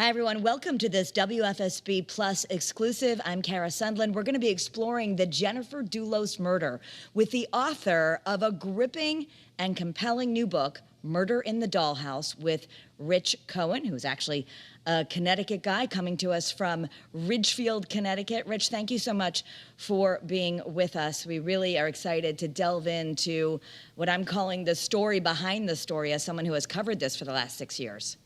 Hi, everyone. Welcome to this WFSB Plus exclusive. I'm Kara Sundlun. We're going to be exploring the Jennifer Dulos murder with the author of a gripping and compelling new book, Murder in the Dollhouse, with Rich Cohen, who's actually a Connecticut guy coming to us from Ridgefield, Connecticut. Rich, thank you so much for being with us. We really are excited to delve into what I'm calling the story behind the story as someone who has covered this for the last 6 years.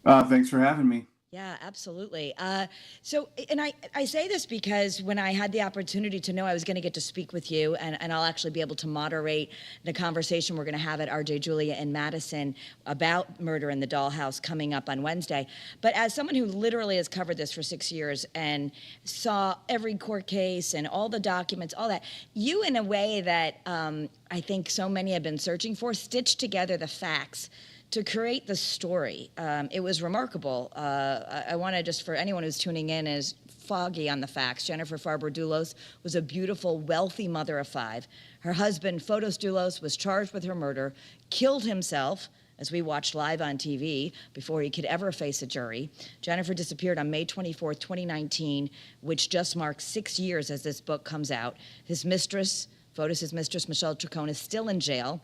Thanks for having me. Yeah, absolutely. I say this because when I had the opportunity to know I was going to get to speak with you, and I'll actually be able to moderate the conversation we're going to have at RJ Julia in Madison about Murder in the Dollhouse coming up on Wednesday. But as someone who literally has covered this for 6 years and saw every court case and all the documents, all that, you, in a way that I think so many have been searching for, stitched together the facts to create the story. It was remarkable. I want to just, for anyone who's tuning in, is foggy on the facts. Jennifer Dulos was a beautiful, wealthy mother of 5. Her husband, Fotus Dulos, was charged with her murder, killed himself, as we watched live on TV, before he could ever face a jury. Jennifer disappeared on May 24th, 2019, which just marks 6 years as this book comes out. His mistress, Fotus's mistress, Michelle Troconis, still in jail.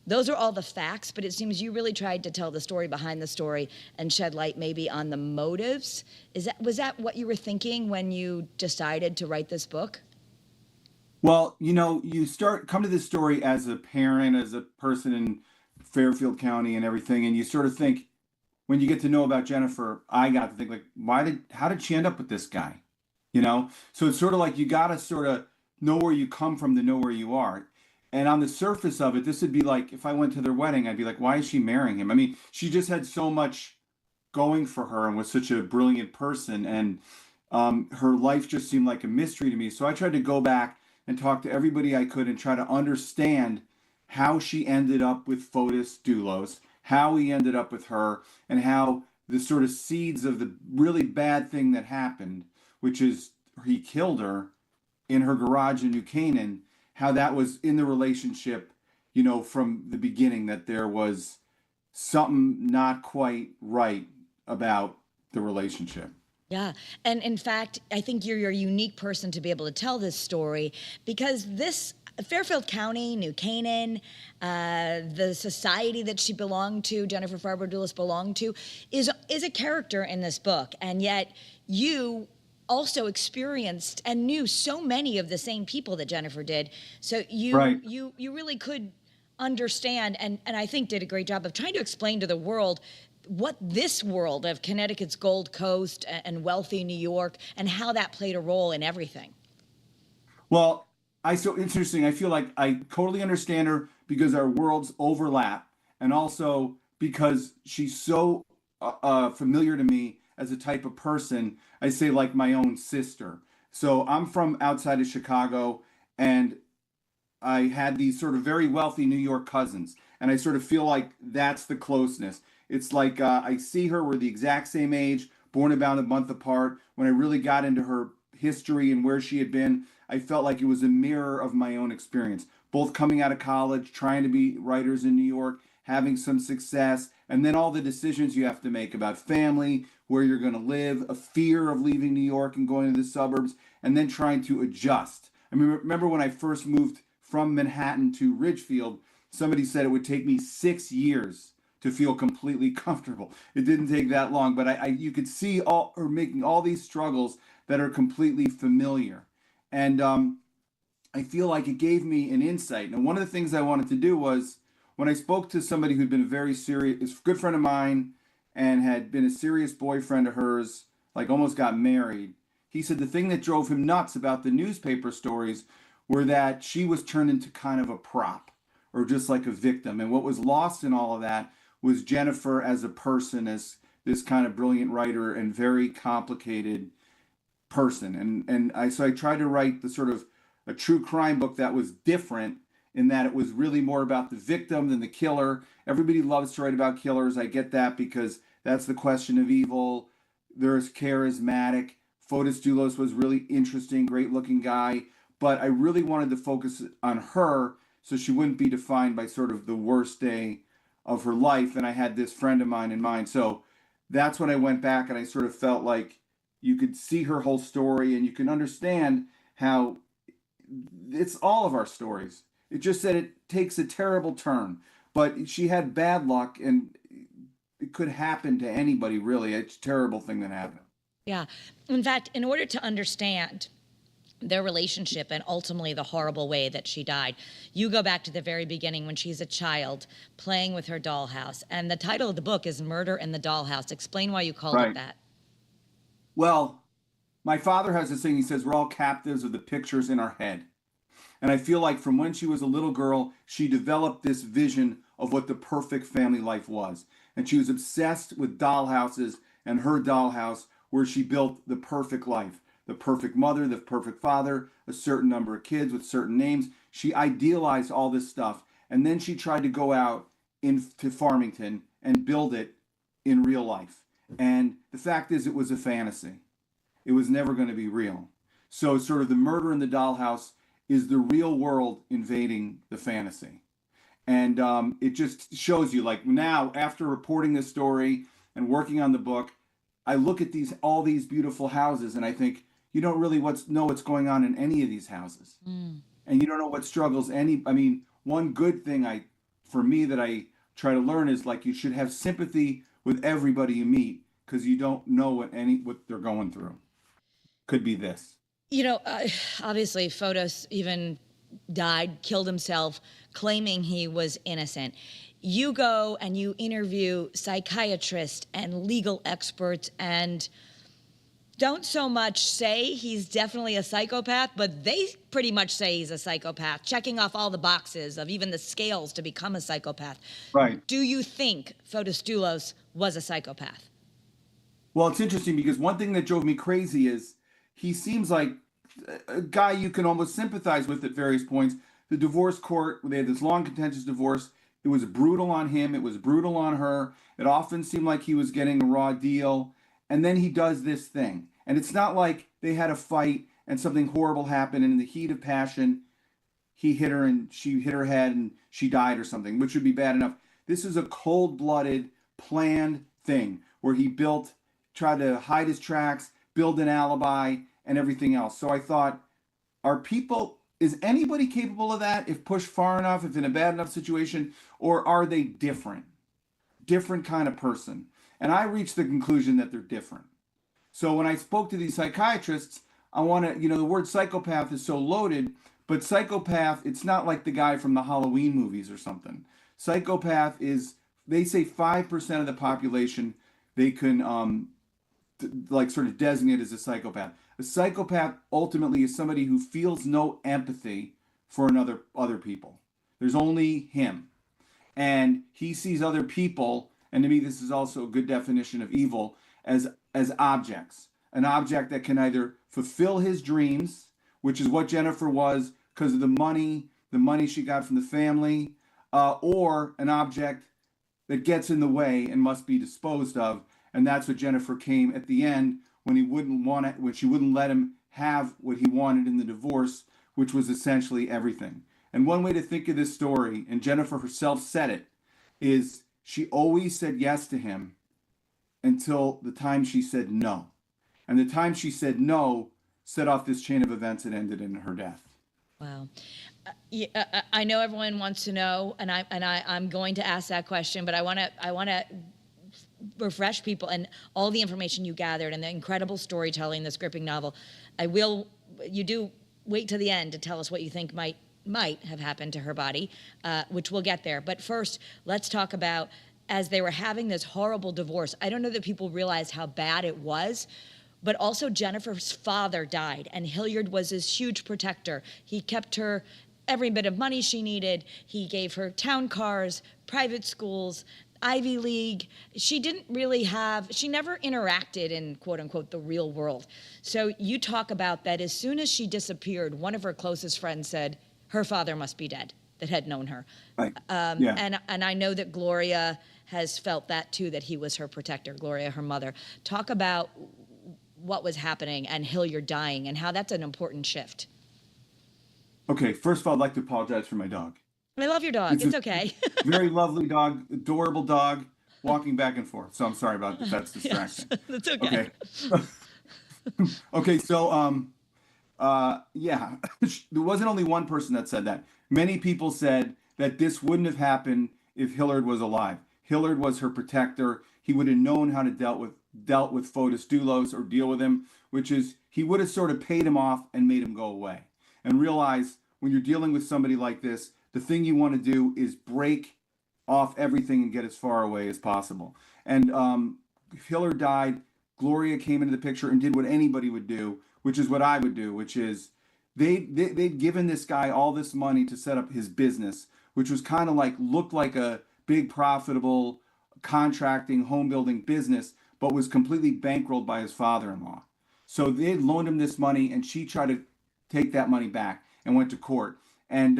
Those are all the facts, but it seems you really tried to tell the story behind the story and shed light maybe on the motives. Was that what you were thinking when you decided to write this book? Well, you come to this story as a parent, as a person in Fairfield County and everything, and you sort of think, when you get to know about Jennifer, I got to think, like, how did she end up with this guy? So it's sort of like you got to sort of know where you come from to know where you are. And on the surface of it, this would be like, if I went to their wedding, I'd be like, why is she marrying him? I mean, she just had so much going for her and was such a brilliant person. And her life just seemed like a mystery to me. So I tried to go back and talk to everybody I could and try to understand how she ended up with Fotus Dulos, how he ended up with her, and how the sort of seeds of the really bad thing that happened, which is he killed her in her garage in New Canaan, how that was in the relationship, from the beginning, that there was something not quite right about the relationship. Yeah. And in fact, I think you're a unique person to be able to tell this story, because this Fairfield County, New Canaan, the society that she belonged to, Jennifer Dulos belonged to, is a character in this book. And yet you also experienced and knew so many of the same people that Jennifer did. So you Right. you really could understand and I think did a great job of trying to explain to the world what this world of Connecticut's Gold Coast and wealthy New York, and how that played a role in everything. Well, so interesting. I feel like I totally understand her because our worlds overlap, and also because she's so familiar to me as a type of person. I say, like, my own sister. So I'm from outside of Chicago, and I had these sort of very wealthy New York cousins, and I sort of feel like that's the closeness. It's like, I see her, we're the exact same age, born about a month apart. When I really got into her history and where she had been, I felt like it was a mirror of my own experience, both coming out of college, trying to be writers in New York, having some success, and then all the decisions you have to make about family, where you're going to live, a fear of leaving New York and going to the suburbs, and then trying to adjust. I mean, remember when I first moved from Manhattan to Ridgefield, somebody said it would take me 6 years to feel completely comfortable. It didn't take that long, but you could see her making all these struggles that are completely familiar. And I feel like it gave me an insight. And one of the things I wanted to do was, when I spoke to somebody who'd been a very serious, good friend of mine and had been a serious boyfriend of hers, like almost got married, he said the thing that drove him nuts about the newspaper stories were that she was turned into kind of a prop, or just like a victim. And what was lost in all of that was Jennifer as a person, as this kind of brilliant writer and very complicated person. So I tried to write the sort of a true crime book that was different, in that it was really more about the victim than the killer. Everybody loves to write about killers. I get that, because that's the question of evil. There's charismatic. Fotus Dulos was really interesting, great looking guy. But I really wanted to focus on her so she wouldn't be defined by sort of the worst day of her life. And I had this friend of mine in mind. So that's when I went back and I sort of felt like you could see her whole story and you can understand how it's all of our stories. It just that it takes a terrible turn, but she had bad luck and it could happen to anybody, really. It's a terrible thing that happened. Yeah. In fact, in order to understand their relationship and ultimately the horrible way that she died, you go back to the very beginning when she's a child playing with her dollhouse. And the title of the book is Murder in the Dollhouse. Explain why you called it Right. that. Well, my father has this thing, he says, we're all captives of the pictures in our head. And I feel like from when she was a little girl, she developed this vision of what the perfect family life was. And she was obsessed with dollhouses and her dollhouse, where she built the perfect life, the perfect mother, the perfect father, a certain number of kids with certain names. She idealized all this stuff. And then she tried to go out into Farmington and build it in real life. And the fact is, it was a fantasy. It was never going to be real. So, sort of the murder in the dollhouse is the real world invading the fantasy. And it just shows you, like now, after reporting this story and working on the book, I look at all these beautiful houses and I think, you don't really know what's going on in any of these houses. And you don't know what struggles I mean, one good thing for me that I try to learn is like you should have sympathy with everybody you meet because you don't know what they're going through. Could be this. You know, obviously, Fotus even died, killed himself, claiming he was innocent. You go and you interview psychiatrists and legal experts and don't so much say he's definitely a psychopath, but they pretty much say he's a psychopath, checking off all the boxes of even the scales to become a psychopath. Right. Do you think Fotus Dulos was a psychopath? Well, it's interesting because one thing that drove me crazy is he seems like a guy you can almost sympathize with at various points. The divorce court, they had this long contentious divorce. It was brutal on him. It was brutal on her. It often seemed like he was getting a raw deal. And then he does this thing. And it's not like they had a fight and something horrible happened and in the heat of passion, he hit her and she hit her head and she died or something, which would be bad enough. This is a cold-blooded, planned thing where he tried to hide his tracks, build an alibi, and everything else. So I thought, is anybody capable of that if pushed far enough, if in a bad enough situation, or are they different? Different kind of person. And I reached the conclusion that they're different. So when I spoke to these psychiatrists, the word psychopath is so loaded, but psychopath, it's not like the guy from the Halloween movies or something. Psychopath they say 5% of the population they can sort of designate as a psychopath. A psychopath ultimately is somebody who feels no empathy for other people. There's only him. And he sees other people, and to me this is also a good definition of evil, as objects. An object that can either fulfill his dreams, which is what Jennifer was because of the money she got from the family, or an object that gets in the way and must be disposed of. And that's what Jennifer came at the end when she wouldn't let him have what he wanted in the divorce, which was essentially everything. And one way to think of this story, and Jennifer herself said it, is she always said yes to him until the time she said no. And the time she said no set off this chain of events that ended in her death. Wow. I know everyone wants to know, and I'm going to ask that question, but I want to refresh people and all the information you gathered and the incredible storytelling, this gripping novel. You do wait to the end to tell us what you think might have happened to her body, which we'll get there. But first, let's talk about, as they were having this horrible divorce, I don't know that people realized how bad it was, but also Jennifer's father died, and Hilliard was this huge protector. He kept her every bit of money she needed. He gave her town cars, private schools, Ivy League. She never interacted in quote unquote the real world. So you talk about that as soon as she disappeared, one of her closest friends said her father must be dead, that had known her. Right. And I know that Gloria has felt that too, that he was her protector, Gloria, her mother. Talk about what was happening and Hilliard dying and how that's an important shift. Okay, first of all, I'd like to apologize for my dog. I love your dog. It's okay. Very lovely dog, adorable dog. walking back and forth. So I'm sorry about if that's Yes, distracting. that's okay. Okay. Okay. So, yeah, there wasn't only one person that said that. Many people said that this wouldn't have happened if Hillard was alive. Hillard was her protector. He would have known how to dealt with Fotus Dulos or deal with him, which is he would have sort of paid him off and made him go away. And realize when you're dealing with somebody like this, the thing you want to do is break off everything and get as far away as possible. And Hillard died. Gloria came into the picture and did what anybody would do, which is what I would do, which is they'd given this guy all this money to set up his business, which was kind of like looked like a big profitable contracting home building business, but was completely bankrolled by his father-in-law. So they had loaned him this money, and she tried to take that money back and went to court. And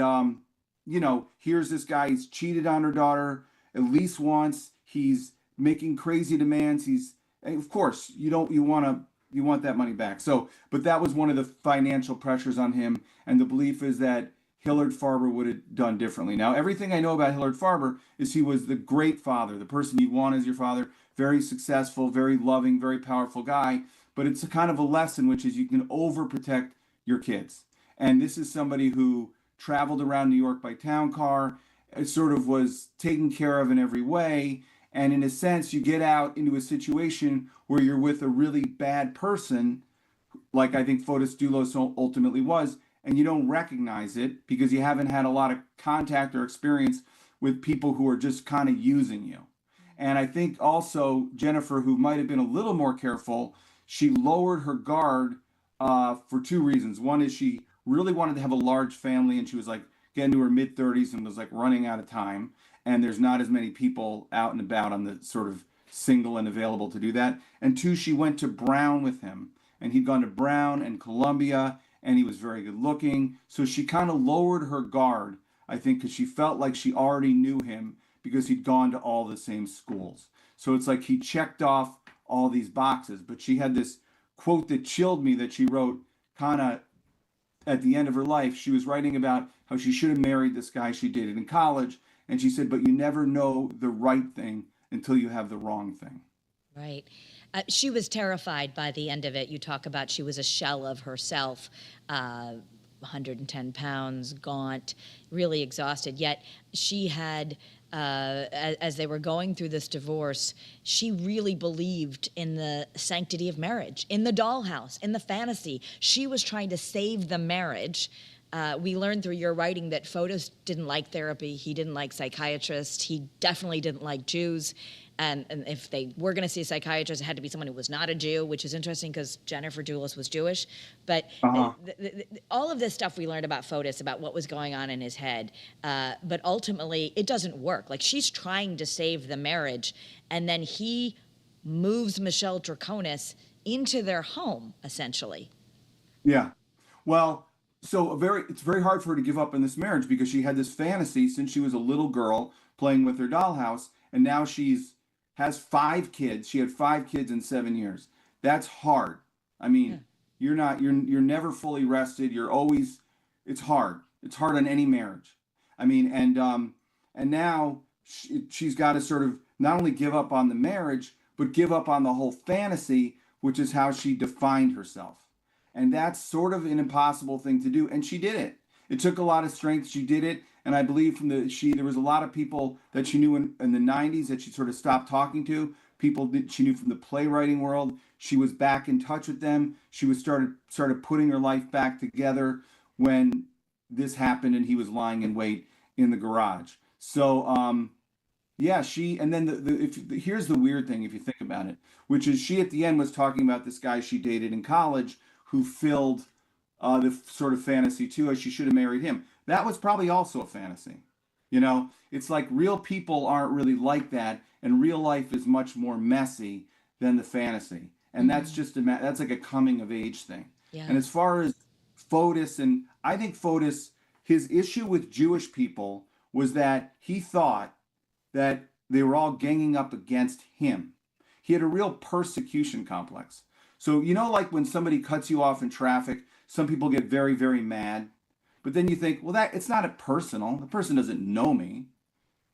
here's this guy. He's cheated on her daughter at least once. He's making crazy demands. And of course, you want that money back. So, but that was one of the financial pressures on him. And the belief is that Hillard Farber would have done differently. Now, everything I know about Hillard Farber is he was the great father, the person you want as your father, very successful, very loving, very powerful guy. But it's a kind of a lesson, which is you can overprotect your kids. And this is somebody who traveled around New York by town car, sort of was taken care of in every way. And in a sense, you get out into a situation where you're with a really bad person, like I think Fotus Dulos ultimately was, and you don't recognize it because you haven't had a lot of contact or experience with people who are just kind of using you. And I think also Jennifer, who might have been a little more careful, she lowered her guard for two reasons. One is she really wanted to have a large family, and she was like getting to her mid 30s and was like running out of time. And there's not as many people out and about on the sort of single and available to do that. And two, she went to Brown with him, and he'd gone to Brown and Columbia, and he was very good looking. So she kind of lowered her guard, I think, because she felt like she already knew him because he'd gone to all the same schools. So it's like he checked off all these boxes. But she had this quote that chilled me that she wrote kind of at the end of her life. She was writing about how she should have married this guy she dated in college. And she said, but you never know the right thing until you have the wrong thing. Right. She was terrified by the end of it. You talk about she was a shell of herself, 110 pounds, gaunt, really exhausted. Yet she had, as they were going through this divorce, she really believed in the sanctity of marriage, in the dollhouse, in the fantasy. She was trying to save the marriage. We learned through your writing that Fotus didn't like therapy. He didn't like psychiatrists. He definitely didn't like Jews. And if they were going to see a psychiatrist, it had to be someone who was not a Jew, which is interesting because Jennifer Dulos was Jewish. But all of this stuff we learned about Fotus, about what was going on in his head. But ultimately, it doesn't work. Like, she's trying to save the marriage, and then he moves Michelle Troconis into their home, essentially. Yeah. Well, so it's very hard for her to give up in this marriage because she had this fantasy since she was a little girl playing with her dollhouse, and now has 5 kids. She had 5 kids in 7 years. That's hard. I mean, you're never fully rested. It's hard. It's hard on any marriage. I mean, and now she's got to sort of not only give up on the marriage, but give up on the whole fantasy, which is how she defined herself. And that's sort of an impossible thing to do. And she did it. It took a lot of strength. She did it. And I believe there was a lot of people that she knew in the 90s that she sort of stopped talking to. People that she knew from the playwriting world. She was back in touch with them. She was started putting her life back together when this happened and he was lying in wait in the garage. So yeah, and then here's the weird thing if you think about it, which is she at the end was talking about this guy she dated in college who filled the sort of fantasy too, as she should have married him. That was probably also a fantasy. It's like real people aren't really like that, and real life is much more messy than the fantasy. And that's that's like a coming of age thing. Yeah. And as far as Fotus, and I think Fotus, his issue with Jewish people was that he thought that they were all ganging up against him. He had a real persecution complex. So, like when somebody cuts you off in traffic, some people get very, very mad. But then you think, well, it's not a personal. The person doesn't know me.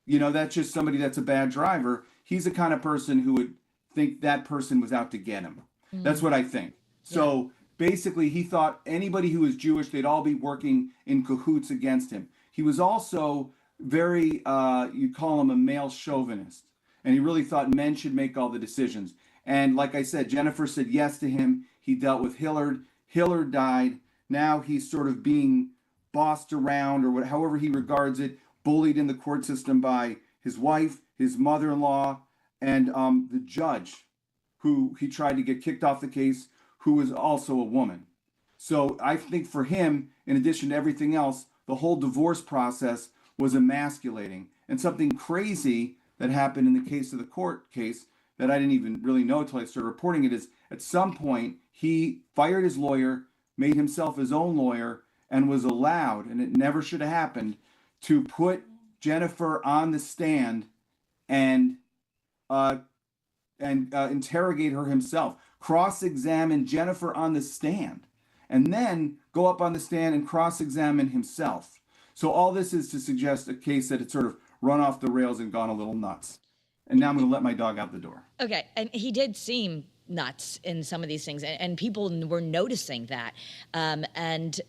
that's just somebody that's a bad driver. He's the kind of person who would think that person was out to get him. That's what I think. Yeah. So basically, he thought anybody who was Jewish, they'd all be working in cahoots against him. He was also very, you'd call him a male chauvinist. And he really thought men should make all the decisions. And like I said, Jennifer said yes to him. He dealt with Hillard. Hillard died. Now he's sort of being bossed around, or however he regards it, bullied in the court system by his wife, his mother-in-law, and the judge who he tried to get kicked off the case, who was also a woman. So I think for him, in addition to everything else, the whole divorce process was emasculating. And something crazy that happened in the case of the court case that I didn't even really know until I started reporting it is at some point he fired his lawyer, made himself his own lawyer, and was allowed, and it never should have happened, to put Jennifer on the stand and interrogate her himself, cross-examine Jennifer on the stand, and then go up on the stand and cross-examine himself. So all this is to suggest a case that had sort of run off the rails and gone a little nuts. And now I'm going to let my dog out the door. Okay, and he did seem nuts in some of these things, and people were noticing that. And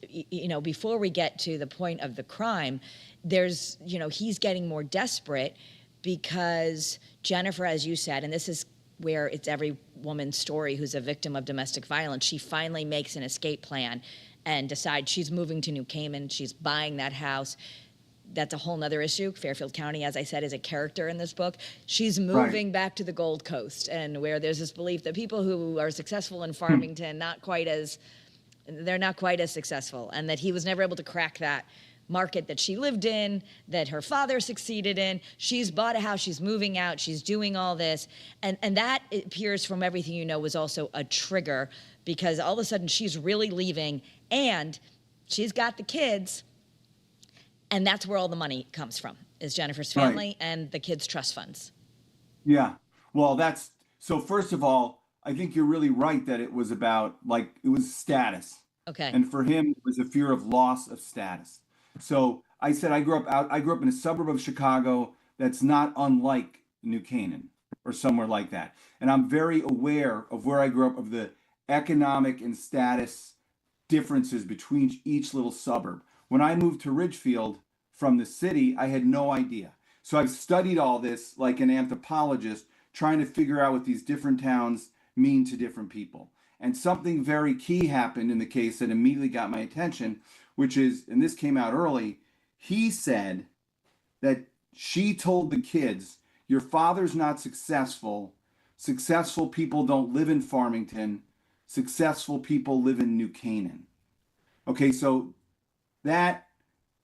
before we get to the point of the crime, there's, he's getting more desperate because Jennifer, as you said, and this is where it's every woman's story who's a victim of domestic violence, she finally makes an escape plan and decides she's moving to New Cayman, she's buying that house. That's a whole nother issue. Fairfield County, as I said, is a character in this book. She's moving back to the Gold Coast, and where there's this belief that people who are successful in Farmington, they're not quite as successful, and that he was never able to crack that market that she lived in, that her father succeeded in. She's bought a house, she's moving out, she's doing all this. And that, it appears from everything was also a trigger, because all of a sudden she's really leaving, and she's got the kids, and that's where all the money comes from, is Jennifer's family and the kids' trust funds. Yeah. Well, so first of all, I think you're really right that it was about, it was status. Okay. And for him, it was a fear of loss of status. So I said I grew up in a suburb of Chicago that's not unlike New Canaan or somewhere like that. And I'm very aware of where I grew up, of the economic and status differences between each little suburb. When I moved to Ridgefield from the city, I had no idea. So I've studied all this like an anthropologist, trying to figure out what these different towns mean to different people. And something very key happened in the case that immediately got my attention, which is, and this came out early, he said that she told the kids, your father's not successful. Successful people don't live in Farmington. Successful people live in New Canaan. Okay, so that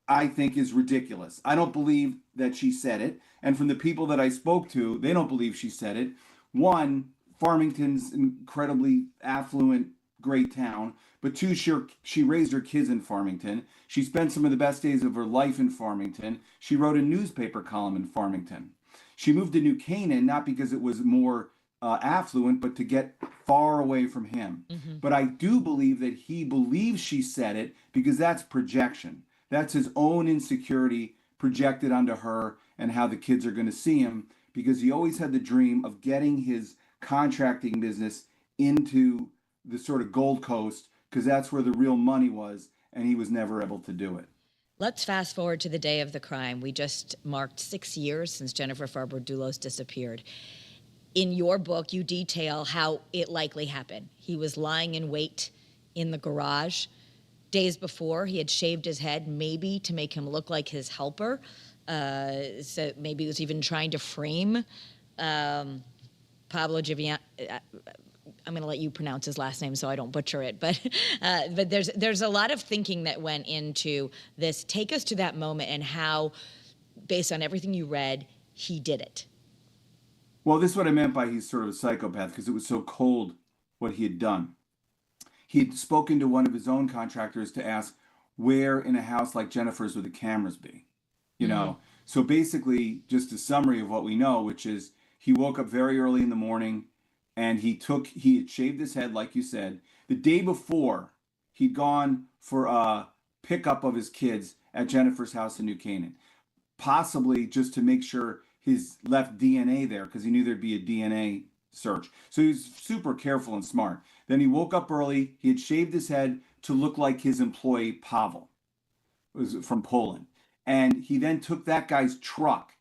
I think is ridiculous. I don't believe that she said it. And from the people that I spoke to, they don't believe she said it. One, Farmington's incredibly affluent, great town. But two, she raised her kids in Farmington. She spent some of the best days of her life in Farmington. She wrote a newspaper column in Farmington. She moved to New Canaan, not because it was more affluent, but to get far away from him. Mm-hmm. But I do believe that he believes she said it because that's projection. That's his own insecurity projected onto her and how the kids are going to see him, because he always had the dream of getting his contracting business into the sort of Gold Coast, because that's where the real money was, and he was never able to do it. Let's fast forward to the day of the crime. We just marked 6 years since Jennifer Dulos disappeared. In your book, you detail how it likely happened. He was lying in wait in the garage. Days before, he had shaved his head, maybe to make him look like his helper. So maybe he was even trying to frame Pablo Givian. I'm going to let you pronounce his last name so I don't butcher it. But there's a lot of thinking that went into this. Take us to that moment and how, based on everything you read, he did it. Well, this is what I meant by he's sort of a psychopath, because it was so cold what he had done. He had spoken to one of his own contractors to ask where in a house like Jennifer's would the cameras be, you know? So basically, just a summary of what we know, which is he woke up very early in the morning and he had shaved his head, like you said. The day before, he'd gone for a pickup of his kids at Jennifer's house in New Canaan. possibly just to make sure his left DNA there, because he knew there'd be a DNA search. So he was super careful and smart. Then he woke up early. He had shaved his head to look like his employee Pavel, was from Poland. And he then took that guy's truck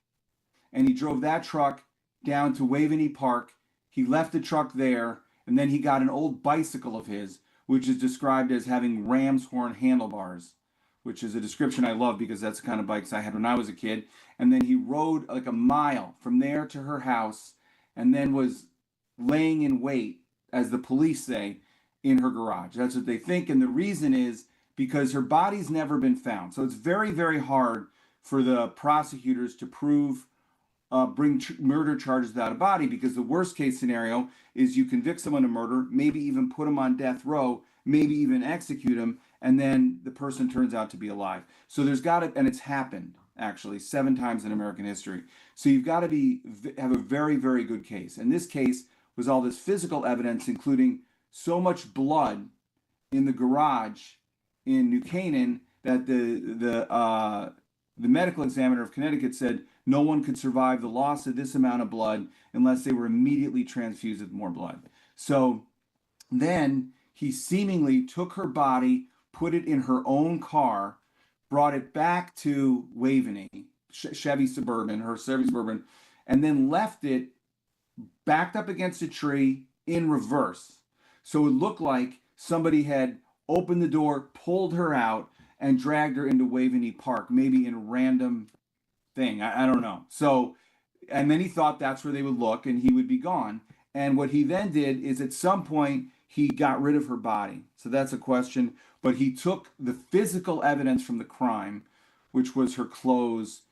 and he drove that truck down to Mawhinney Park. He left the truck there, and then he got an old bicycle of his, which is described as having ram's horn handlebars, which is a description I love because that's the kind of bikes I had when I was a kid. And then he rode like a mile from there to her house, and then was laying in wait, as the police say, in her garage. That's what they think. And the reason is because her body's never been found. So it's very, very hard for the prosecutors to prove, bring murder charges without a body, because the worst case scenario is you convict someone of murder, maybe even put them on death row, maybe even execute them, and then the person turns out to be alive. So there's got to, and it's happened actually 7 times in American history. So you've got to have a very, very good case. And this case was all this physical evidence, including so much blood in the garage in New Canaan that the medical examiner of Connecticut said no one could survive the loss of this amount of blood unless they were immediately transfused with more blood. So then he seemingly took her body, put it in her own car, brought it back to Mawhinney, Chevy Suburban, her Chevy Suburban, and then left it backed up against a tree in reverse. So it looked like somebody had opened the door, pulled her out, and dragged her into Mawhinney Park, maybe in a random thing. I don't know. So, and then he thought that's where they would look and he would be gone. And what he then did is at some point, he got rid of her body. So that's a question. But he took the physical evidence from the crime, which was her clothes.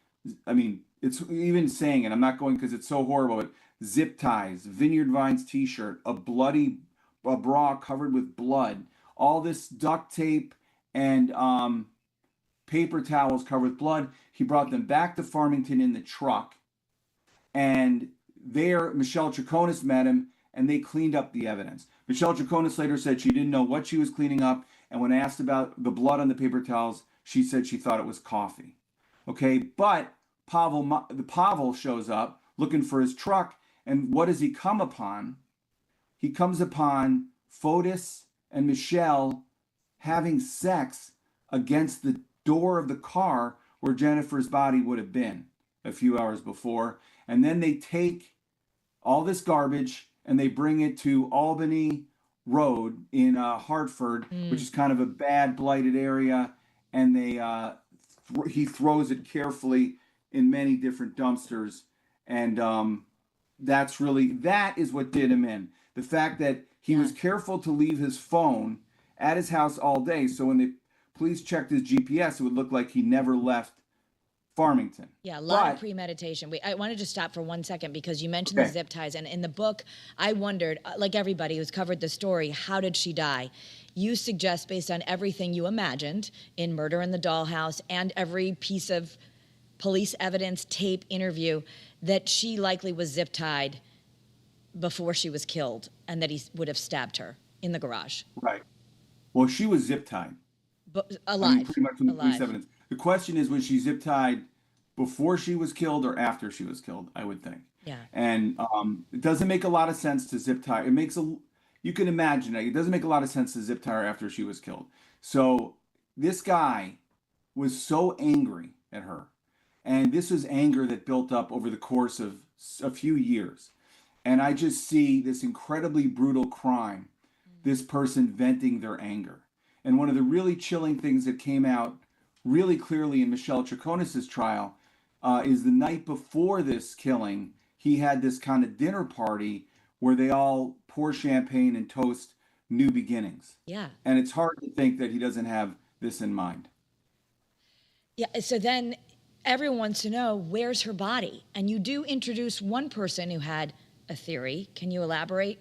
I mean, it's even saying it, I'm not going because it's so horrible, but zip ties, Vineyard Vines t-shirt, a bra covered with blood, all this duct tape and paper towels covered with blood. He brought them back to Farmington in the truck. And there, Michelle Troconis met him, and they cleaned up the evidence. Michelle Troconis later said she didn't know what she was cleaning up, and when asked about the blood on the paper towels, she said she thought it was coffee. Okay, but Pavel shows up looking for his truck, and what does he come upon? He comes upon Fotus and Michelle having sex against the door of the car where Jennifer's body would have been a few hours before. And then they take all this garbage and they bring it to Albany Road in Hartford, which is kind of a bad blighted area. And they he throws it carefully in many different dumpsters. And that is what did him in. The fact that he was careful to leave his phone at his house all day. So when the police checked his GPS, it would look like he never left Farmington. Yeah, a lot of premeditation. I wanted to stop for 1 second because you mentioned the zip ties. And in the book, I wondered, like everybody who's covered the story, how did she die? You suggest, based on everything you imagined in Murder in the Dollhouse and every piece of police evidence, tape, interview, that she likely was zip tied before she was killed and that he would have stabbed her in the garage. Right. Well, she was zip tied. But alive. I mean, pretty much from the police evidence. The question is, was she zip tied before she was killed or after she was killed? I would think. Yeah. And it doesn't make a lot of sense to zip tie. It makes you can imagine it. It doesn't make a lot of sense to zip tie her after she was killed. So this guy was so angry at her, and this was anger that built up over the course of a few years. And I just see this incredibly brutal crime, this person venting their anger. And one of the really chilling things that came out really clearly in Michelle Troconis' trial is the night before this killing, he had this kind of dinner party where they all pour champagne and toast new beginnings. Yeah. And it's hard to think that he doesn't have this in mind. Yeah, so then everyone wants to know, where's her body? And you do introduce one person who had a theory. Can you elaborate?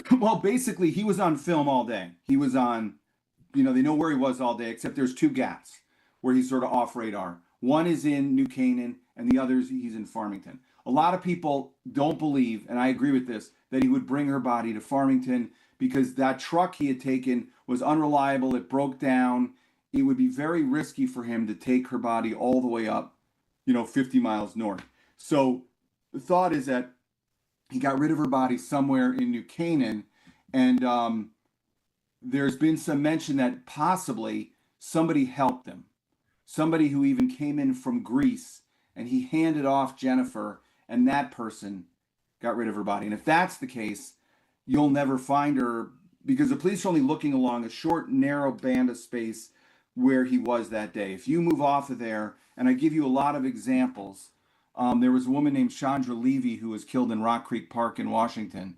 Well, basically, he was on film all day. He was on, they know where he was all day, except there's 2 gaps where he's sort of off radar. One is in New Canaan, and the other is he's in Farmington. A lot of people don't believe, and I agree with this, that he would bring her body to Farmington because that truck he had taken was unreliable. It broke down. it would be very risky for him to take her body all the way up, 50 miles north. So the thought is that he got rid of her body somewhere in New Canaan, and there's been some mention that possibly somebody helped him, somebody who even came in from Greece, and he handed off Jennifer, and that person got rid of her body. And if that's the case, you'll never find her, because the police are only looking along a short, narrow band of space where he was that day. If you move off of there, and I give you a lot of examples, there was a woman named Chandra Levy who was killed in Rock Creek Park in Washington,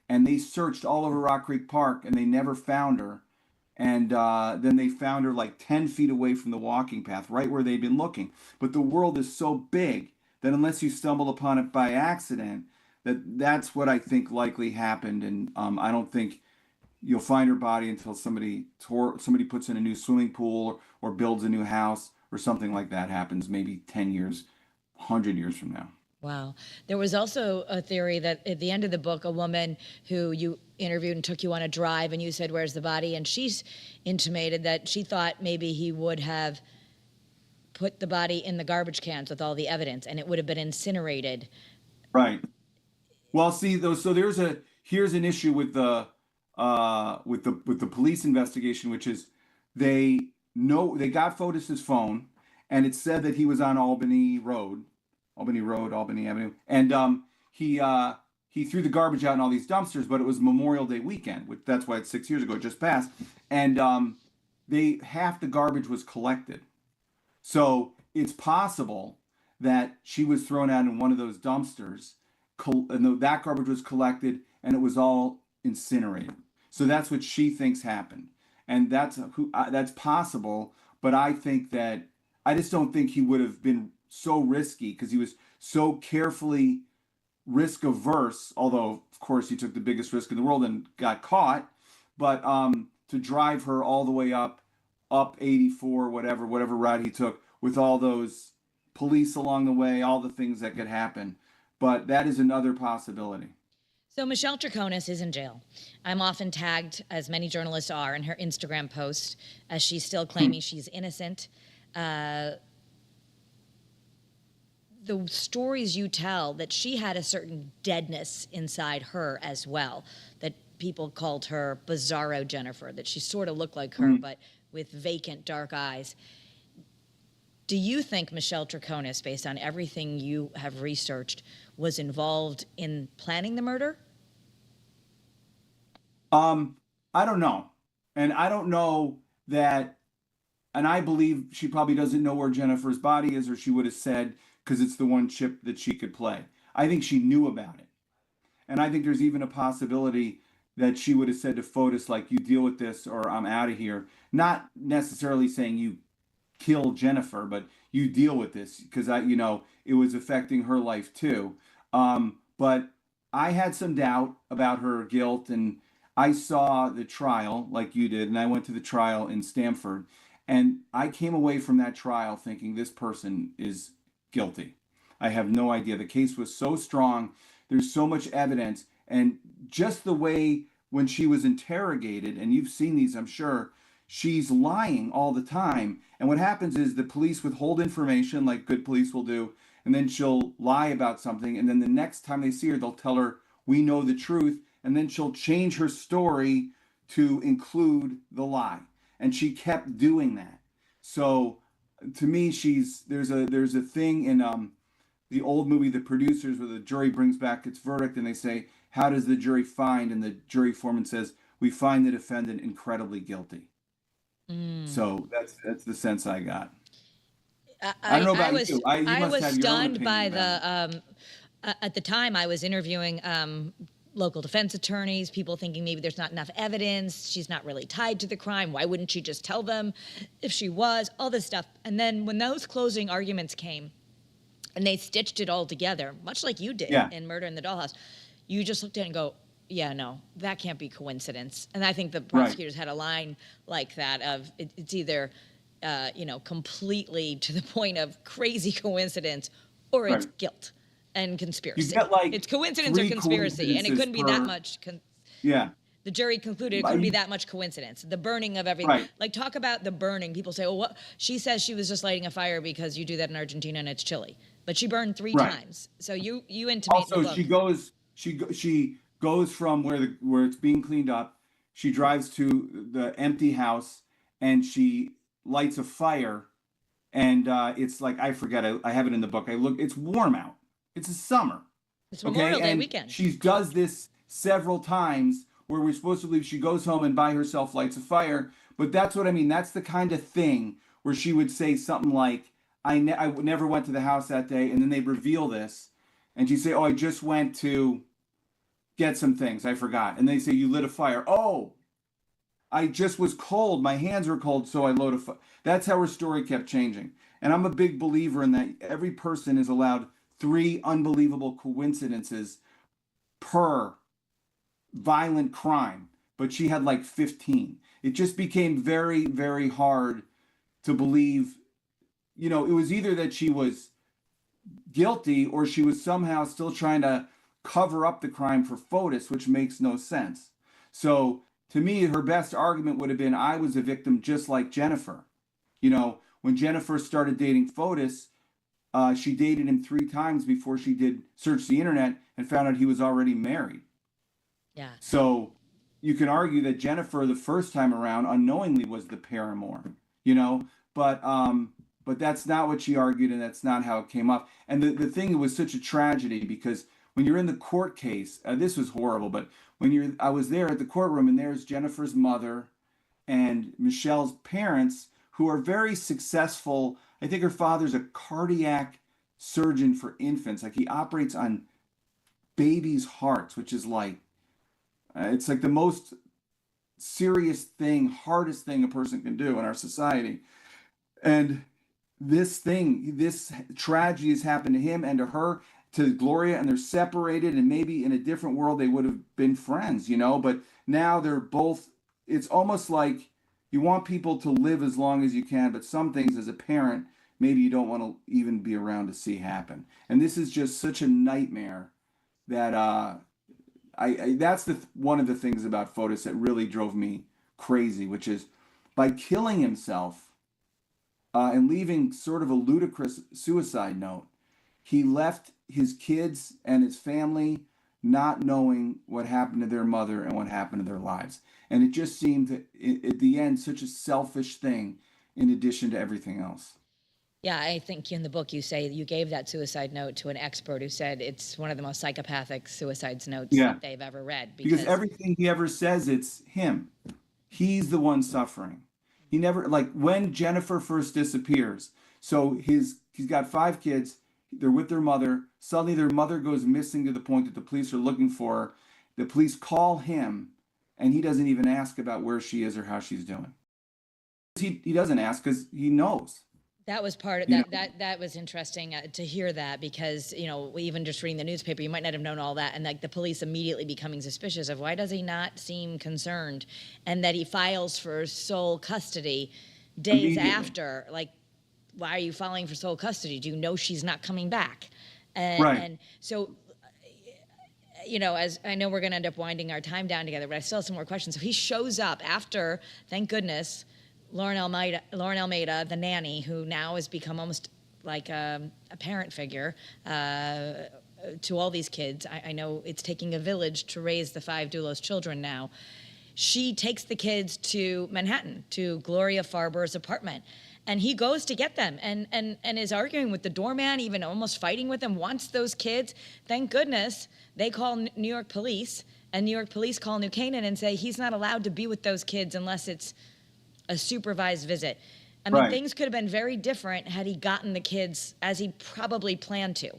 and they searched all over Rock Creek Park, and they never found her. And then they found her like 10 feet away from the walking path, right where they'd been looking. But the world is so big that unless you stumbled upon it by accident, that's what I think likely happened. And I don't think you'll find her body until somebody puts in a new swimming pool or builds a new house or something like that happens, maybe 10 years, 100 years from now. Wow. There was also a theory that at the end of the book, a woman who you interviewed and took you on a drive, and you said, "Where's the body?" And she's intimated that she thought maybe he would have put the body in the garbage cans with all the evidence, and it would have been incinerated. Right. Well, see, though, so here's an issue with the police investigation, which is they got Fotus's phone, and it said that he was on Albany Avenue, and he threw the garbage out in all these dumpsters, but it was Memorial Day weekend, which that's why it's 6 years ago, it just passed, and half the garbage was collected. So it's possible that she was thrown out in one of those dumpsters, and that garbage was collected, and it was all incinerated. So that's what she thinks happened, and that's possible. But I just don't think he would have been so risky, because he was so carefully risk averse. Although, of course, he took the biggest risk in the world and got caught. But to drive her all the way up 84, whatever route he took, with all those police along the way, all the things that could happen. But that is another possibility. So Michelle Troconis is in jail. I'm often tagged, as many journalists are, in her Instagram post, as she's still claiming she's innocent. The stories you tell, that she had a certain deadness inside her as well, that people called her Bizarro Jennifer, that she sort of looked like her, but with vacant dark eyes. Do you think Michelle Troconis, based on everything you have researched, was involved in planning the murder? I don't know. And I don't know that, and I believe she probably doesn't know where Jennifer's body is, or she would have said, because it's the one chip that she could play. I think she knew about it. And I think there's even a possibility that she would have said to Fotus, like, you deal with this or I'm out of here. Not necessarily saying you kill Jennifer, but you deal with this, because it was affecting her life too. But I had some doubt about her guilt, and I saw the trial like you did, and I went to the trial in Stamford, and I came away from that trial thinking this person is guilty. I have no idea. The case was so strong. There's so much evidence, and just the way when she was interrogated, and you've seen these, I'm sure, she's lying all the time. And what happens is the police withhold information, like good police will do, and then she'll lie about something, and then the next time they see her, they'll tell her, we know the truth, and then she'll change her story to include the lie. And she kept doing that. So to me, there's a thing in the old movie The Producers, where the jury brings back its verdict and they say, how does the jury find? And the jury foreman says, we find the defendant incredibly guilty. So that's the sense I got. I don't know about you. I was stunned by at the time I was interviewing local defense attorneys, people thinking maybe there's not enough evidence, she's not really tied to the crime, why wouldn't she just tell them if she was, all this stuff. And then when those closing arguments came and they stitched it all together, much like you did in Murder in the Dollhouse, you just looked at it and go, yeah, no, that can't be coincidence. And I think the prosecutors had a line like that of it's either completely to the point of crazy coincidence, or it's guilt and conspiracy. You get like it's coincidence or conspiracy, and it couldn't be that much. The jury concluded it couldn't be that much coincidence. The burning of everything. Right. Like, talk about the burning. People say, "Oh, what?" She says she was just lighting a fire because you do that in Argentina and it's chilly. But she burned 3 Right. times. So you intimate Also, in the book. she goes from where it's being cleaned up. She drives to the empty house and she lights a fire. And it's like, I forget. I have it in the book. I look. It's warm out. It's a summer. It's Okay, Memorial Day and weekend. she does this several times where we're supposed to believe she goes home and by herself lights a fire. But that's what I mean. That's the kind of thing where she would say something like, I never went to the house that day. And then they reveal this. And she'd say, oh, I just went to get some things. I forgot. And they say, you lit a fire. Oh, I just was cold. My hands were cold. So I lit a fire. That's how her story kept changing. And I'm a big believer in that every person is allowed 3 unbelievable coincidences per violent crime, but she had like 15. It just became very, very hard to believe. It was either that she was guilty or she was somehow still trying to cover up the crime for Fotus, which makes no sense. So to me, her best argument would have been, I was a victim just like Jennifer. When Jennifer started dating Fotus, she dated him 3 times before she did search the internet and found out he was already married. Yeah. So you can argue that Jennifer, the first time around, unknowingly was the paramour, but that's not what she argued, and that's not how it came up. And the thing, it was such a tragedy because when you're in the court case, this was horrible, but I was there at the courtroom, and there's Jennifer's mother and Michelle's parents, who are very successful. I think her father's a cardiac surgeon for infants. Like, he operates on babies' hearts, which is like, it's like the most serious thing, hardest thing a person can do in our society. And this tragedy has happened to him and to her, to Gloria, and they're separated, and maybe in a different world they would have been friends, but now they're both, it's almost like you want people to live as long as you can, but some things as a parent, maybe you don't want to even be around to see happen. And this is just such a nightmare that that's one of the things about Fotus that really drove me crazy, which is by killing himself and leaving sort of a ludicrous suicide note, he left his kids and his family not knowing what happened to their mother and what happened to their lives. And it just seemed, at the end, such a selfish thing in addition to everything else. Yeah, I think in the book you say you gave that suicide note to an expert who said it's one of the most psychopathic suicide notes that they've ever read. Because everything he ever says, it's him. He's the one suffering. He never, like when Jennifer first disappears, so he's got 5 kids, they're with their mother, suddenly their mother goes missing to the point that the police are looking for her. The police call him, and he doesn't even ask about where she is or how she's doing. He doesn't ask because he knows. That was part of that was interesting to hear that, because even just reading the newspaper, you might not have known all that, and like the police immediately becoming suspicious of, why does he not seem concerned, and that he files for sole custody days after. Like, why are you filing for sole custody? Do you know she's not coming back? And so, as I know we're going to end up winding our time down together, but I still have some more questions. So he shows up after, thank goodness, Lauren Almeida, the nanny, who now has become almost like a parent figure to all these kids. I know it's taking a village to raise the 5 Dulos children now. She takes the kids to Manhattan, to Gloria Farber's apartment. And he goes to get them and is arguing with the doorman, even almost fighting with him, wants those kids. Thank goodness they call New York police, and New York police call New Canaan and say he's not allowed to be with those kids unless it's a supervised visit. I mean, things could have been very different had he gotten the kids as he probably planned to.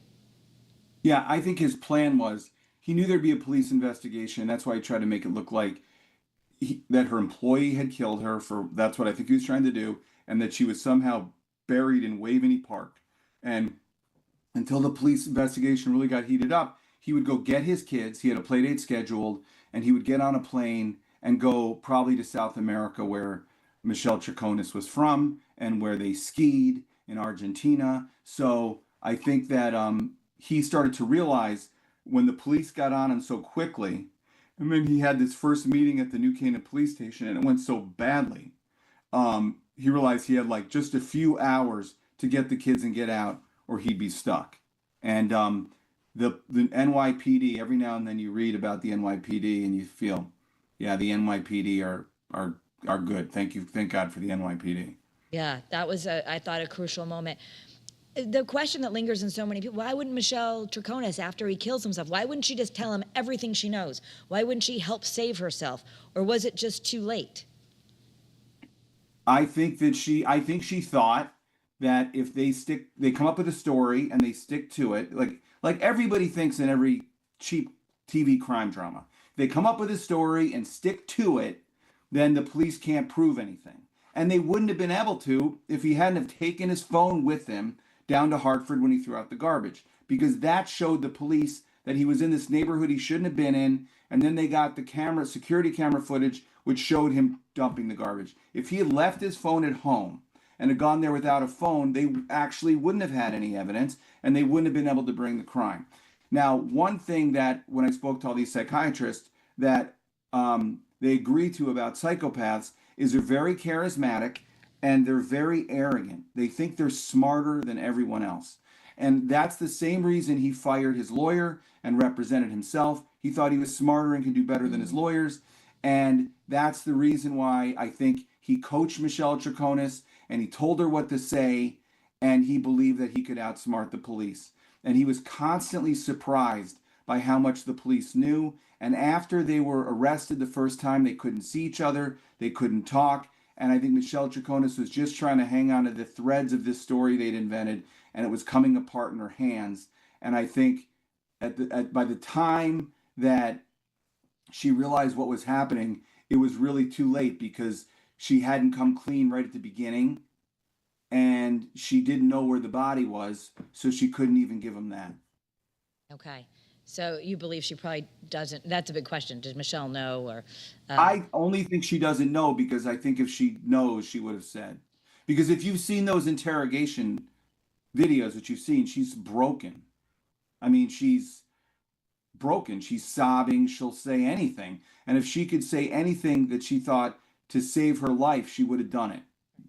Yeah, I think his plan was, he knew there'd be a police investigation. That's why he tried to make it look like that her employee had killed her. That's what I think he was trying to do. And that she was somehow buried in Waveney Park. And until the police investigation really got heated up, he would go get his kids. He had a play date scheduled, and he would get on a plane and go probably to South America, where Michelle Troconis was from and where they skied in Argentina. So I think that he started to realize when the police got on him so quickly And then he had this first meeting at the New Canaan police station, and it went so badly. He realized he had like just a few hours to get the kids and get out, or he'd be stuck. And the NYPD, every now and then you read about the NYPD and you feel, yeah, the NYPD are good. Thank God for the NYPD. Yeah, that was I thought a crucial moment. The question that lingers in so many people: why wouldn't Michelle Troconis, after he kills himself, why wouldn't she just tell him everything she knows? Why wouldn't she help save herself? Or was it just too late? I think she thought that if they come up with a story and they stick to it, like everybody thinks in every cheap TV crime drama. They come up with a story and stick to it, then the police can't prove anything. And they wouldn't have been able to if he hadn't have taken his phone with him down to Hartford when he threw out the garbage, because that showed the police that he was in this neighborhood he shouldn't have been in. And then they got the security camera footage, which showed him dumping the garbage. If he had left his phone at home and had gone there without a phone, they actually wouldn't have had any evidence, and they wouldn't have been able to bring the crime. Now, one thing that when I spoke to all these psychiatrists that they agree to about psychopaths is they're very charismatic and they're very arrogant. They think they're smarter than everyone else. And that's the same reason he fired his lawyer and represented himself. He thought he was smarter and could do better than his lawyers. And that's the reason why I think he coached Michelle Troconis and he told her what to say, and he believed that he could outsmart the police. And he was constantly surprised by how much the police knew. And after they were arrested the first time, they couldn't see each other, they couldn't talk. And I think Michelle Troconis was just trying to hang on to the threads of this story they'd invented, and it was coming apart in her hands. And I think by the time that she realized what was happening, it was really too late, because she hadn't come clean right at the beginning, and she didn't know where the body was, so she couldn't even give him that. Okay. So you believe she probably doesn't. That's a big question. Does Michelle know? Or I only think she doesn't know, because I think if she knows, she would have said. Because if you've seen those interrogation videos that you've seen, she's broken. I mean, she's broken. She's sobbing. She'll say anything. And if she could say anything that she thought to save her life, she would have done it.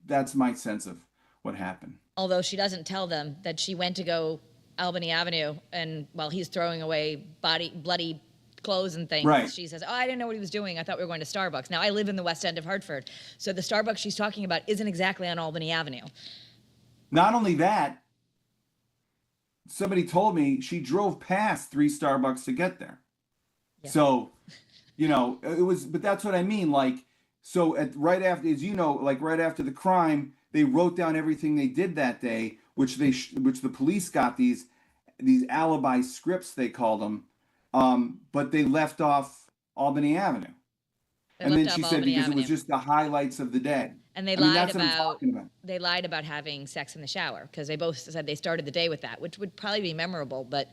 That's my sense of what happened. although she doesn't tell them that she went to go Albany Avenue, and while he's throwing away bloody clothes and things, Right. she says, "Oh, I didn't know what he was doing. I thought we were going to Starbucks." Now, I live in the West End of Hartford, so the Starbucks she's talking about isn't exactly on Albany Avenue. Not only that, somebody told me she drove past 3 Starbucks to get there. Yeah. So, it was, but that's what I mean. Like, so right after, as you know, like right after the crime, they wrote down everything they did that day, which the police got these alibi scripts, they called them, but they left off Albany Avenue. And then she said because it was just the highlights of the day. And they lied about having sex in the shower, because they both said they started the day with that, which would probably be memorable, but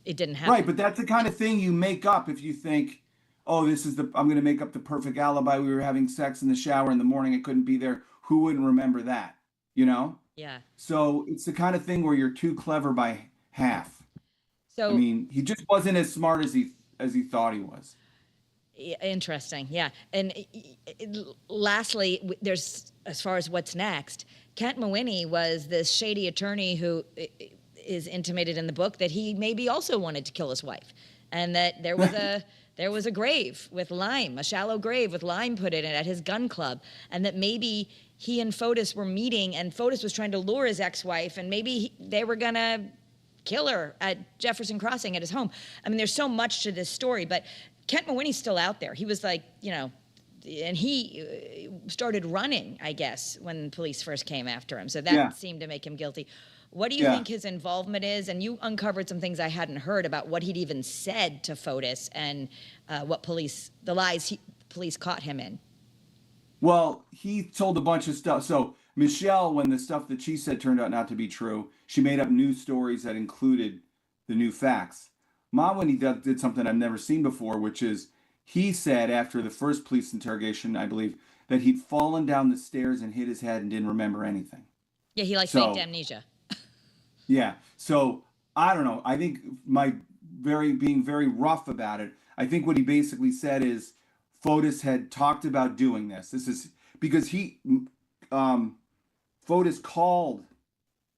it didn't happen. Right, but that's the kind of thing you make up if you think, oh, I'm going to make up the perfect alibi. We were having sex in the shower in the morning. I couldn't be there. Who wouldn't remember that? Yeah. So it's the kind of thing where you're too clever by half. So I mean, he just wasn't as smart as he thought he was. Interesting, yeah. And lastly, there's, as far as what's next, Kent Mawhinney was this shady attorney who is intimated in the book that he maybe also wanted to kill his wife, and that there was a grave with lime, a shallow grave with lime put in it at his gun club, and that maybe he and Fotus were meeting, and Fotus was trying to lure his ex-wife, and maybe they were gonna kill her at Jefferson Crossing at his home. I mean, there's so much to this story, but Kent Mawhinney's still out there. He was like, and he started running, I guess, when police first came after him. So that seemed to make him guilty. What do you think his involvement is? And you uncovered some things I hadn't heard about what he'd even said to Fotus and the lies police caught him in. Well, he told a bunch of stuff. So Michelle, when the stuff that she said turned out not to be true, she made up new stories that included the new facts. Mawhinney did something I've never seen before, which is he said after the first police interrogation, I believe, that he'd fallen down the stairs and hit his head and didn't remember anything. Yeah, he faked amnesia. Yeah. So I don't know. I think being very rough about it, I think what he basically said is Fotus had talked about doing this. This is because Fotus called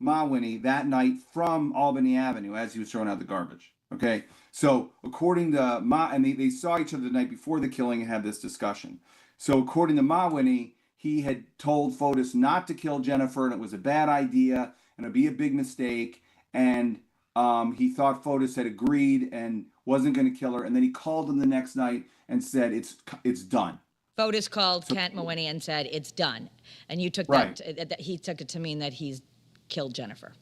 Mawhinney that night from Albany Avenue as he was throwing out the garbage. Okay, so according to and they saw each other the night before the killing and had this discussion. So according to Mawhinney, he had told Fotus not to kill Jennifer, and it was a bad idea, and it'd be a big mistake. And he thought Fotus had agreed and wasn't going to kill her. And then he called him the next night and said, "It's done." Fotus called Kent Mawhinney and said, "It's done," and you took right. that he took it to mean that he's killed Jennifer.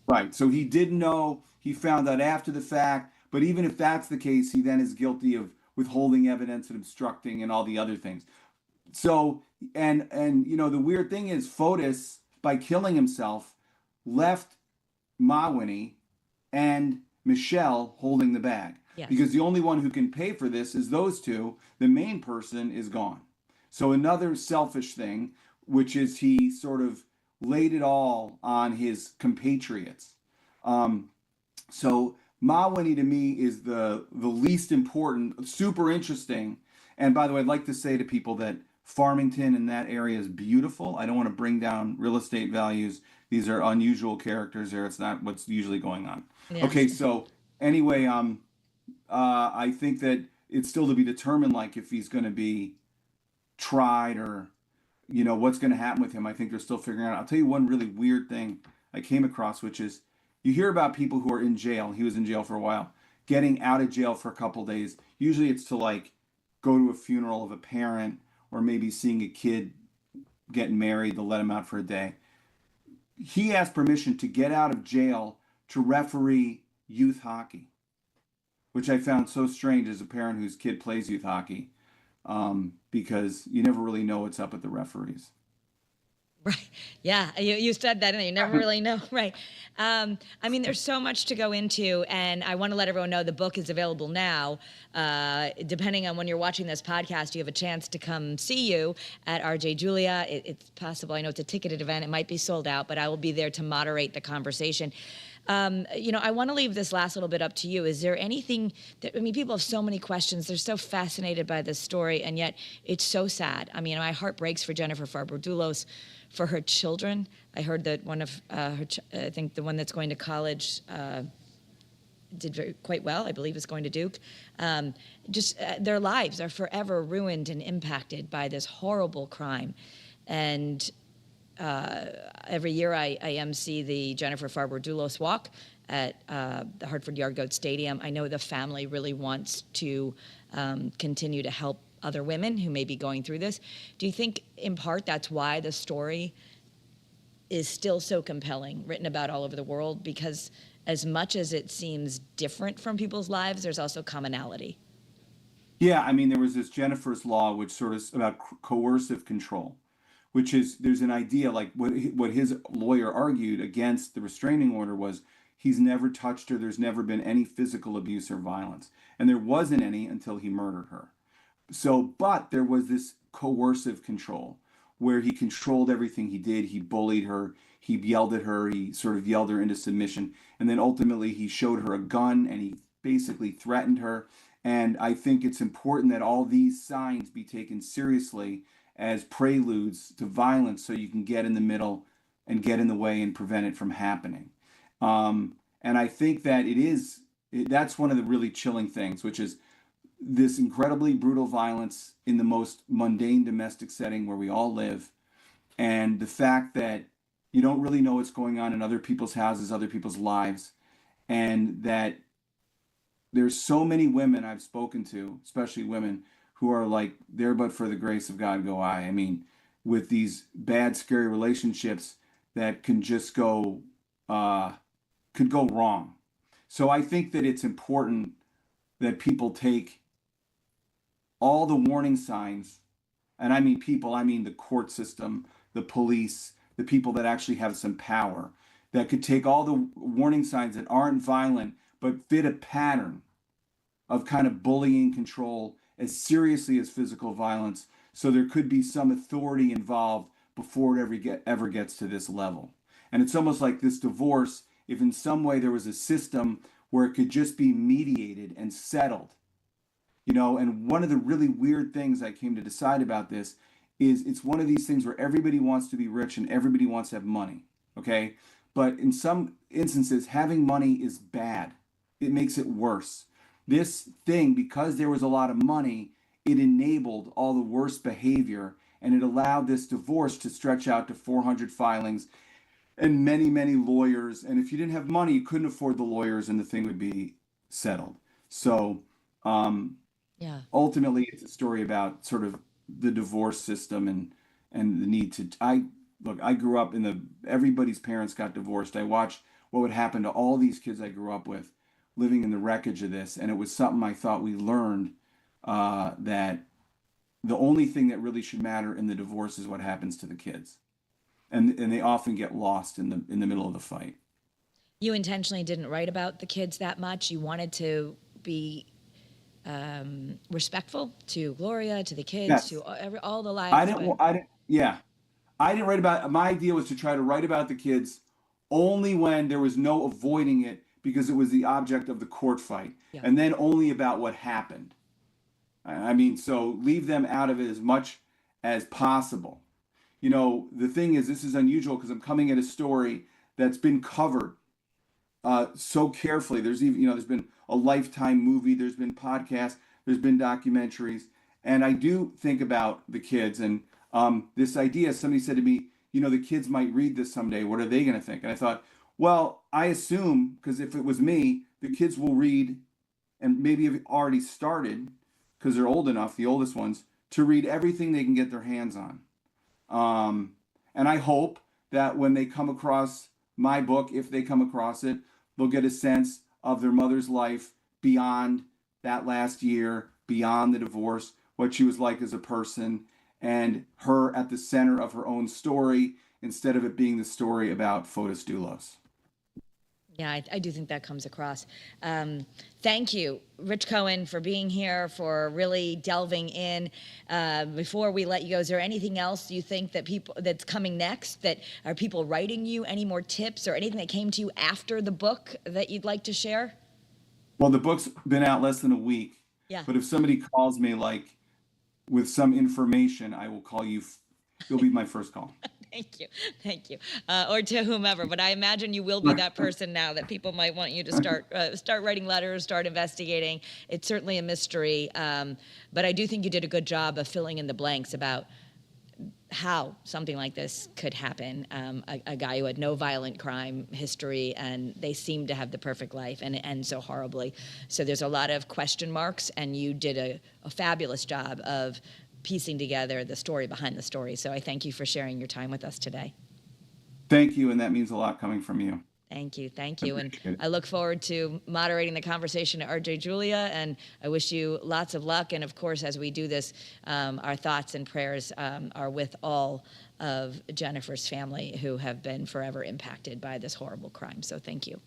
Right. So he didn't know. He found out after the fact. But even if that's the case, he then is guilty of withholding evidence and obstructing and all the other things. So and the weird thing is, Fotus, by killing himself, left Mawhinney and Michelle holding the bag. Yes. Because the only one who can pay for this is those two. The main person is gone. So another selfish thing, which is he sort of laid it all on his compatriots. So Mawhinney to me is the least important, super interesting. And by the way, I'd like to say to people that Farmington and that area is beautiful. I don't want to bring down real estate values. These are unusual characters there. It's not what's usually going on. Yes. Okay, so anyway, I think that it's still to be determined, like if he's going to be tried or, what's going to happen with him. I think they're still figuring out. I'll tell you one really weird thing I came across, which is you hear about people who are in jail. He was in jail for a while, getting out of jail for a couple of days. Usually it's to like go to a funeral of a parent or maybe seeing a kid getting married. They'll let him out for a day. He asked permission to get out of jail to referee youth hockey, which I found so strange as a parent whose kid plays youth hockey, because you never really know what's up with the referees. Right. Yeah. You said that, and you never really know. Right. I mean, there's so much to go into, and I want to let everyone know the book is available now. Depending on when you're watching this podcast, you have a chance to come see you at RJ Julia. It's possible. I know it's a ticketed event. It might be sold out, but I will be there to moderate the conversation. I want to leave this last little bit up to you. Is there anything that, people have so many questions. They're so fascinated by this story, and yet it's so sad. I mean, my heart breaks for Jennifer Dulos, for her children. I heard that one of I think the one that's going to college did quite well. I believe is going to Duke. Their lives are forever ruined and impacted by this horrible crime. And every year I MC the Jennifer Dulos Walk at the Hartford Yard Goat Stadium. I know the family really wants to continue to help other women who may be going through this. Do you think, in part, that's why the story is still so compelling, written about all over the world? Because as much as it seems different from people's lives, there's also commonality. Yeah, I mean, there was this Jennifer's Law, which sort of about coercive control, which is, there's an idea, like what his lawyer argued against the restraining order was he's never touched her, there's never been any physical abuse or violence. And there wasn't any until he murdered her. So, but there was this coercive control where he controlled everything he did. He bullied her, he yelled at her, he sort of yelled her into submission. And then ultimately he showed her a gun and he basically threatened her. And I think it's important that all these signs be taken seriously as preludes to violence so you can get in the middle and get in the way and prevent it from happening. And I think that that's one of the really chilling things, which is this incredibly brutal violence in the most mundane domestic setting where we all live. And the fact that you don't really know what's going on in other people's houses, other people's lives. And that there's so many women I've spoken to, especially women, who are like, there but for the grace of God go I. I mean, with these bad, scary relationships that can just could go wrong. So I think that it's important that people take all the warning signs, and I mean people, I mean the court system, the police, the people that actually have some power, that could take all the warning signs that aren't violent, but fit a pattern of kind of bullying control as seriously as physical violence. So there could be some authority involved before it ever gets to this level. And it's almost like this divorce, if in some way there was a system where it could just be mediated and settled, And one of the really weird things I came to decide about this is it's one of these things where everybody wants to be rich and everybody wants to have money. Okay. But in some instances, having money is bad. It makes it worse. This thing, because there was a lot of money, it enabled all the worst behavior, and it allowed this divorce to stretch out to 400 filings and many, many lawyers. And if you didn't have money, you couldn't afford the lawyers, and the thing would be settled. So Yeah. ultimately, it's a story about sort of the divorce system and the need to. I grew up in everybody's parents got divorced. I watched what would happen to all these kids I grew up with, living in the wreckage of this, and it was something I thought we learned that the only thing that really should matter in the divorce is what happens to the kids, and they often get lost in the middle of the fight. You intentionally didn't write about the kids that much. You wanted to be respectful to Gloria, to the kids, Yes. to all the lives. I didn't. I didn't. Yeah, I didn't write about. My idea was to try to write about the kids only when there was no avoiding it because it was the object of the court fight, Yeah. and then only about what happened. I mean, so leave them out of it as much as possible. The thing is, this is unusual because I'm coming at a story that's been covered so carefully. There's even, there's been a Lifetime movie, there's been podcasts, there's been documentaries, and I do think about the kids and this idea. Somebody said to me, the kids might read this someday. What are they going to think? And I thought, well, I assume because if it was me, the kids will read and maybe have already started because they're old enough, the oldest ones, to read everything they can get their hands on. And I hope that when they come across my book, if they come across it, they'll get a sense of their mother's life beyond that last year, beyond the divorce, what she was like as a person, and her at the center of her own story instead of it being the story about Fotus Dulos. Yeah, I do think that comes across. Thank you, Rich Cohen, for being here, for really delving in. Before we let you go, is there anything else you think that's coming next? That are people writing you? Any more tips or anything that came to you after the book that you'd like to share? Well, the book's been out less than a week. Yeah. But if somebody calls me with some information, I will call you. You'll be my first call. Thank you, or to whomever. But I imagine you will be that person now that people might want you to start writing letters, start investigating. It's certainly a mystery, but I do think you did a good job of filling in the blanks about how something like this could happen. A guy who had no violent crime history, and they seemed to have the perfect life, and it ends so horribly. So there's a lot of question marks, and you did a fabulous job of piecing together the story behind the story. So I thank you for sharing your time with us today. Thank you, and that means a lot coming from you. Thank you. And I look forward to moderating the conversation at RJ Julia, and I wish you lots of luck. And of course, as we do this, our thoughts and prayers are with all of Jennifer's family who have been forever impacted by this horrible crime. So thank you.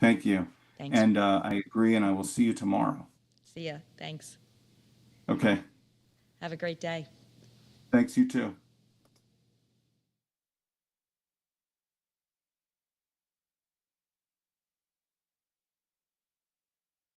Thank you. Thanks. And I agree, and I will see you tomorrow. See ya. Thanks. Okay. Have a great day. Thanks, you too.